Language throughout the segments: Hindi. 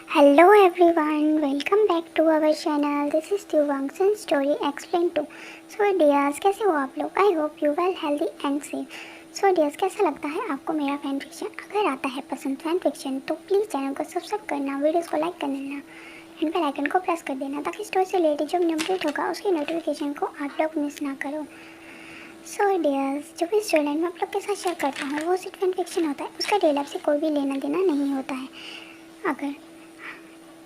Hello everyone, welcome back to our channel. This is Divangsan Story Explained to. So dears, कैसे हो आप लोग? I hope you well healthy and safe. So dears, कैसा लगता है आपको मेरा फैन फिक्शन? अगर आता है पसंद फैन फिक्शन तो प्लीज़ चैनल को सब्सक्राइब करना, वीडियोस को लाइक कर देना एंड बेल आइकन को प्रेस कर देना ताकि स्टोरी से रिलेटेड जब अपडेट होगा उसकी नोटिफिकेशन को आप लोग मिस ना करो. सो डियर्स, जो भी स्टोरी लाइन मैं आप लोग के साथ शेयर करता हूँ वो सिर्फ फैन फिक्शन होता है. उसका रियल लाइफ से कोई भी लेना देना नहीं होता है. अगर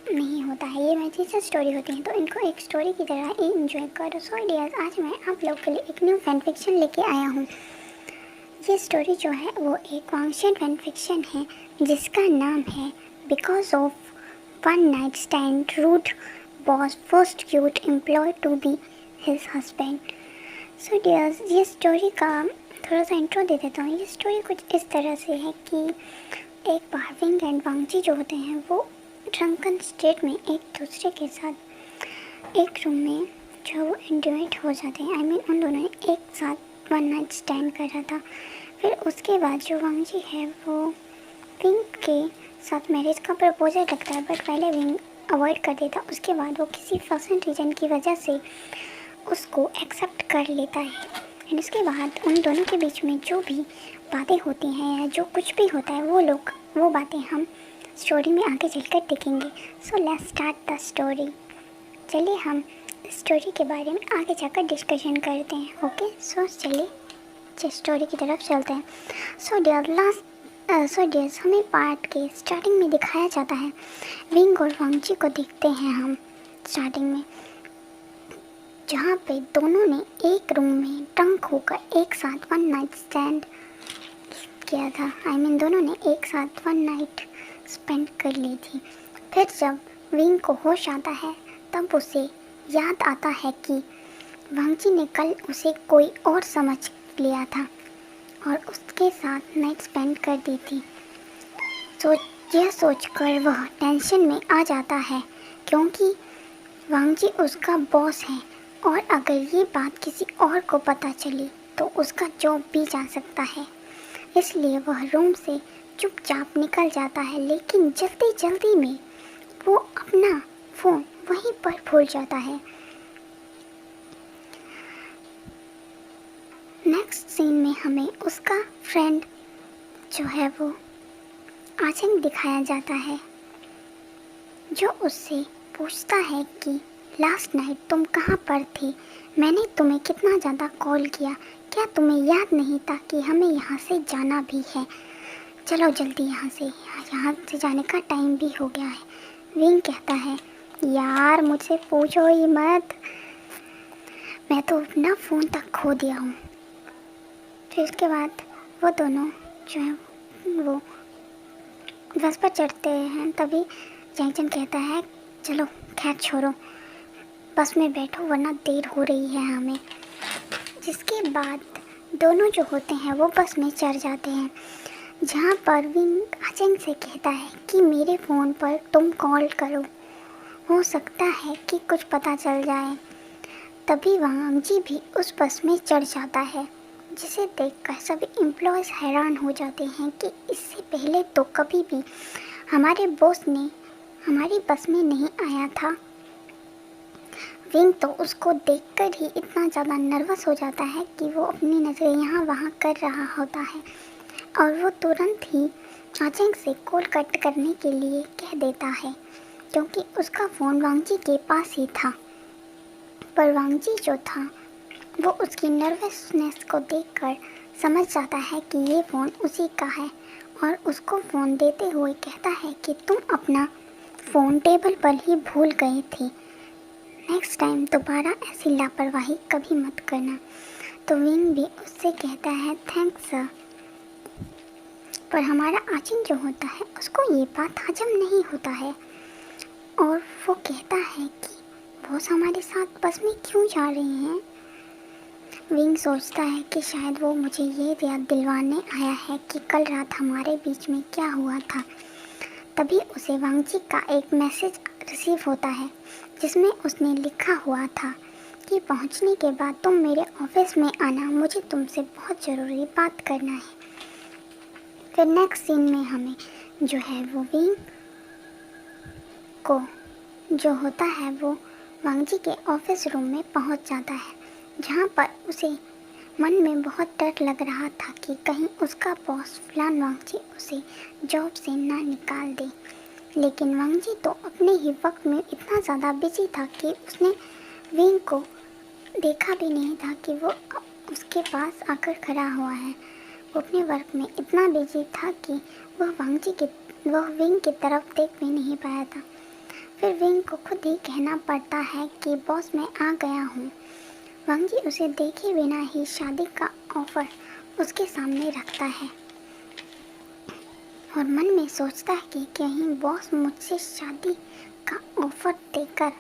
नहीं होता है, ये मैजिक स्टोरी होती है तो इनको एक स्टोरी की तरह ही इंजॉय करो. सो डियर्स, आज मैं आप लोग के लिए एक न्यू फैन फिक्शन लेके आया हूँ. ये स्टोरी जो है वो एक वांशियन फैन फिक्शन है जिसका नाम है because of one night stand rude boss first cute employ to be his husband. So dears, ये स्टोरी का थोड़ा सा इंट्रो दे देता हूँ. ये स्टोरी कुछ इस तरह से है कि एक बार विंग एंड वांगजी जो होते हैं वो ड्रंकन स्टेट में एक दूसरे के साथ एक रूम में जो वो इंटीमेट हो जाते हैं. उन दोनों ने एक साथ वन नाइट स्टैंड करा था. फिर उसके बाद जो वांगजी है वो विंग के साथ मैरिज का प्रपोजल रखता है, बट पहले विंग अवॉइड कर देता. उसके बाद वो किसी फर्सन रीजन की वजह से उसको एक्सेप्ट कर लेता है. एंड इसके बाद उन दोनों के बीच में जो भी बातें होती हैं या जो कुछ भी होता है वो बातें हम स्टोरी में आगे चलकर देखेंगे. So let's start the story. चलिए हम स्टोरी के बारे में आगे जाकर डिस्कशन करते हैं. ओके, सो चलिए स्टोरी की तरफ चलते हैं. सो डियर्स, हमें पार्ट के स्टार्टिंग में दिखाया जाता है विंग और वांगजी को देखते हैं हम स्टार्टिंग में, जहाँ पे दोनों ने एक रूम में ड्रंक होकर एक साथ वन नाइट स्टैंड किया था. दोनों ने एक साथ वन नाइट स्पेंड कर ली थी. फिर जब विंग को होश आता है तब उसे याद आता है कि वांगजी ने कल उसे कोई और समझ लिया था और उसके साथ नाइट स्पेंड कर दी थी. यह सोचकर वह टेंशन में आ जाता है क्योंकि वांगजी उसका बॉस है और अगर ये बात किसी और को पता चली तो उसका जॉब भी जा सकता है. इसलिए वह रूम से चुपचाप निकल जाता है, लेकिन जल्दी जल्दी में वो अपना फ़ोन वहीं पर भूल जाता है. नेक्स्ट सीन में हमें उसका फ्रेंड जो है वो आचंग दिखाया जाता है, जो उससे पूछता है कि लास्ट नाइट तुम कहाँ पर थे? मैंने तुम्हें कितना ज़्यादा कॉल किया, क्या तुम्हें याद नहीं था कि हमें यहाँ से जाना भी है? चलो जल्दी यहाँ से जाने का टाइम भी हो गया है. विंग कहता है, यार मुझसे पूछो ही मत, मैं तो अपना फ़ोन तक खो दिया हूँ. फिर इसके बाद वो दोनों जो है वो बस पर चढ़ते हैं. तभी जैंगचन कहता है, चलो खैर छोड़ो, बस में बैठो वरना देर हो रही है हमें. जिसके बाद दोनों जो होते हैं वो बस में चढ़ जाते हैं, जहाँ पर विंग आचंग से कहता है कि मेरे फ़ोन पर तुम कॉल करो, हो सकता है कि कुछ पता चल जाए. तभी वांगजी भी उस बस में चढ़ जाता है, जिसे देखकर सभी एम्प्लॉयज़ हैरान हो जाते हैं कि इससे पहले तो कभी भी हमारे बॉस ने हमारी बस में नहीं आया था. विंग तो उसको देखकर ही इतना ज़्यादा नर्वस हो जाता है कि वो अपनी नज़रें यहाँ वहाँ कर रहा होता है और वो तुरंत ही आचंग से कॉल कट करने के लिए कह देता है, क्योंकि उसका फ़ोन वांगजी के पास ही था. पर वांगजी जो था वो उसकी नर्वसनेस को देखकर समझ जाता है कि ये फ़ोन उसी का है और उसको फ़ोन देते हुए कहता है कि तुम अपना फ़ोन टेबल पर ही भूल गए थे, नेक्स्ट टाइम दोबारा ऐसी लापरवाही कभी मत करना. तो विंग भी उससे कहता है, थैंक्स सर. पर हमारा आचंग जो होता है उसको ये बात हजम नहीं होता है और वो कहता है कि बॉस हमारे साथ बस में क्यों जा रहे हैं. विंग सोचता है कि शायद वो मुझे ये याद दिलवाने आया है कि कल रात हमारे बीच में क्या हुआ था. तभी उसे वांगजी का एक मैसेज रिसीव होता है जिसमें उसने लिखा हुआ था कि पहुंचने के बाद तुम मेरे ऑफिस में आना, मुझे तुमसे बहुत ज़रूरी बात करना है. फिर नेक्स्ट सीन में हमें जो है वो विंग को जो होता है वो वांगजी के ऑफिस रूम में पहुंच जाता है, जहां पर उसे मन में बहुत डर लग रहा था कि कहीं उसका बॉस फलान वांगजी उसे जॉब से ना निकाल दे। लेकिन वांगजी तो अपने ही वक्त में इतना ज़्यादा बिजी था कि उसने विंग को देखा भी नहीं था कि वो उसके पास आकर खड़ा हुआ है। वो अपने वर्क में इतना बिजी था कि वह विंग की तरफ देख भी नहीं पाया था। फिर विंग को खुद ही कहना पड़ता है कि बॉस मैं आ गया हूँ। वांगजी उसे देखे बिना ही शादी का ऑफर उसके सामने रखता है और मन में सोचता है कि कहीं बॉस मुझसे शादी का ऑफर देकर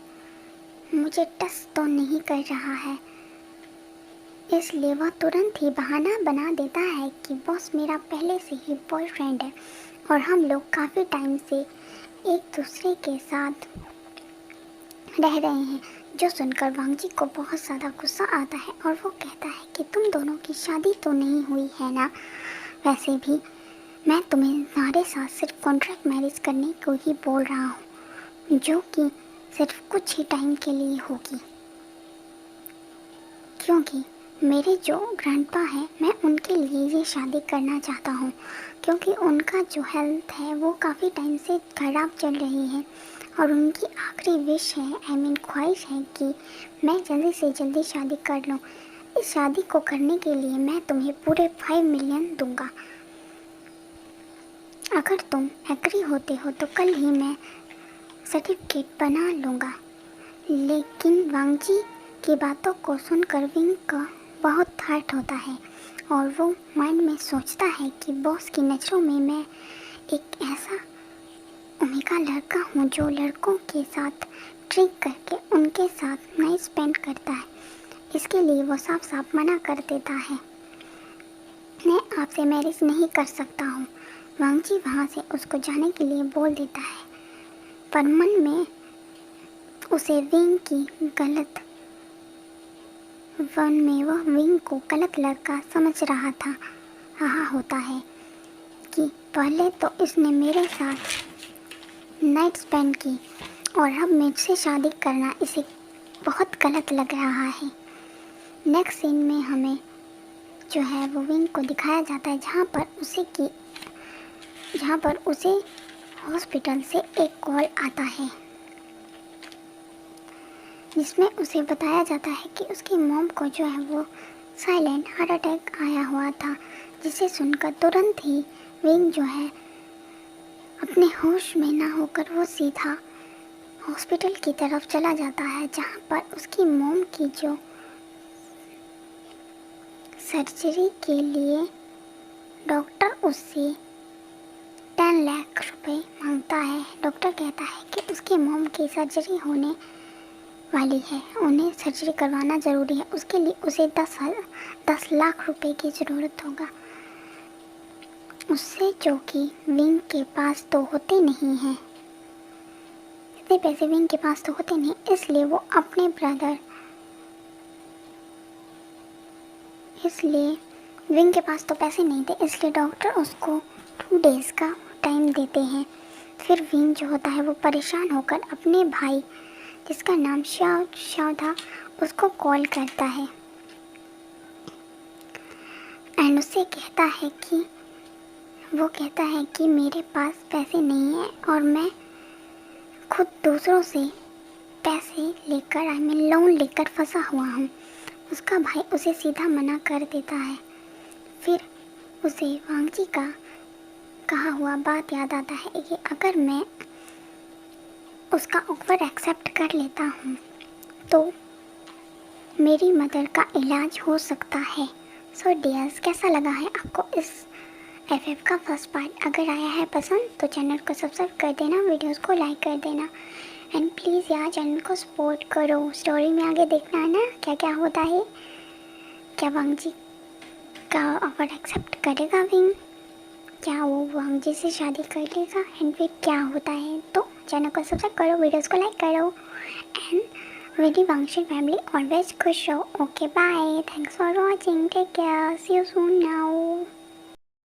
मुझे टच तो नहीं कर रहा है। इसलिए वह तुरंत ही बहाना बना देता है कि बॉस मेरा पहले से ही बॉयफ्रेंड है और हम लोग काफ़ी टाइम से एक दूसरे के साथ रह रहे हैं। जो सुनकर वांगजी को बहुत ज़्यादा गुस्सा आता है और वो कहता है कि तुम दोनों की शादी तो नहीं हुई है ना, वैसे भी मैं तुम्हारे साथ सिर्फ कॉन्ट्रैक्ट मैरिज करने को ही बोल रहा हूँ, जो कि सिर्फ कुछ ही टाइम के लिए होगी, क्योंकि मेरे जो ग्रैंडपा है मैं उनके लिए ये शादी करना चाहता हूँ, क्योंकि उनका जो हेल्थ है वो काफ़ी टाइम से ख़राब चल रही है और उनकी आखिरी विश है, ख्वाहिश है कि मैं जल्दी से जल्दी शादी कर लूँ। इस शादी को करने के लिए मैं तुम्हें पूरे 5 मिलियन दूंगा। अगर तुम एग्री होते हो तो कल ही मैं सर्टिफिकेट बना लूँगा। लेकिन वांगजी की बातों को सुनकर विंग का बहुत हर्ट होता है और वो माइंड में सोचता है कि बॉस की नज़रों में मैं एक ऐसा ओमेगा लड़का हूँ जो लड़कों के साथ ट्रिक करके उनके साथ नाइट स्पेंड करता है। इसके लिए वो साफ साफ मना कर देता है, मैं आपसे मैरिज नहीं कर सकता हूँ। वांगजी वहाँ से उसको जाने के लिए बोल देता है, पर मन में उसे विंग की गलत वन में वह विंग को गलत लड़का समझ रहा होता है कि पहले तो इसने मेरे साथ नाइट स्पेंड की और अब मुझसे शादी करना इसे बहुत गलत लग रहा है। नेक्स्ट सीन में हमें जो है वो विंग को दिखाया जाता है, जहाँ पर उसे हॉस्पिटल से एक कॉल आता है जिसमें उसे बताया जाता है कि उसकी मॉम को जो है वो साइलेंट हार्ट अटैक आया हुआ था, जिसे सुनकर तुरंत ही विंग जो है अपने होश में ना होकर वो सीधा हॉस्पिटल की तरफ चला जाता है, जहाँ पर उसकी मॉम की जो सर्जरी के लिए डॉक्टर उससे 10 लाख रुपए मांगता है। डॉक्टर कहता है कि उसकी मॉम की सर्जरी होने वाली है, उन्हें सर्जरी करवाना ज़रूरी है, उसके लिए उसे 10 लाख रुपए की ज़रूरत होगा उससे, जो कि विंग के पास तो होते नहीं हैं। इतने पैसे विंग के पास तो होते नहीं, इसलिए वो अपने इसलिए विंग के पास तो पैसे नहीं थे, इसलिए डॉक्टर उसको 2 डेज़ का टाइम देते हैं। फिर विंग जो होता है वो परेशान होकर अपने भाई जिसका नाम शाओ था उसको कॉल करता है एंड उससे कहता है कि मेरे पास पैसे नहीं हैं और मैं खुद दूसरों से पैसे लेकर लोन लेकर फंसा हुआ हूँ। उसका भाई उसे सीधा मना कर देता है। फिर उसे वांगजी का कहा हुआ बात याद आता है कि अगर मैं उसका ऑफर एक्सेप्ट कर लेता हूँ तो मेरी मदर का इलाज हो सकता है। सो डियर्स, कैसा लगा है आपको इस FF का फर्स्ट पार्ट? अगर आया है पसंद तो चैनल को सब्सक्राइब कर देना, वीडियोस को लाइक कर देना एंड प्लीज़ यार चैनल को सपोर्ट करो। स्टोरी में आगे देखना है ना क्या क्या होता है, क्या वांगजी का ऑफर एक्सेप्ट करेगा विंग, क्या वो वांगजी से शादी कर लेगा एंड फिर क्या होता है। तो चैनल को सब्सक्राइब करो, वीडियोस को लाइक करो एंड वेरी वांगशी फैमिली ऑलवेज खुश हो। Okay bye, thanks for watching, take care, see you soon now.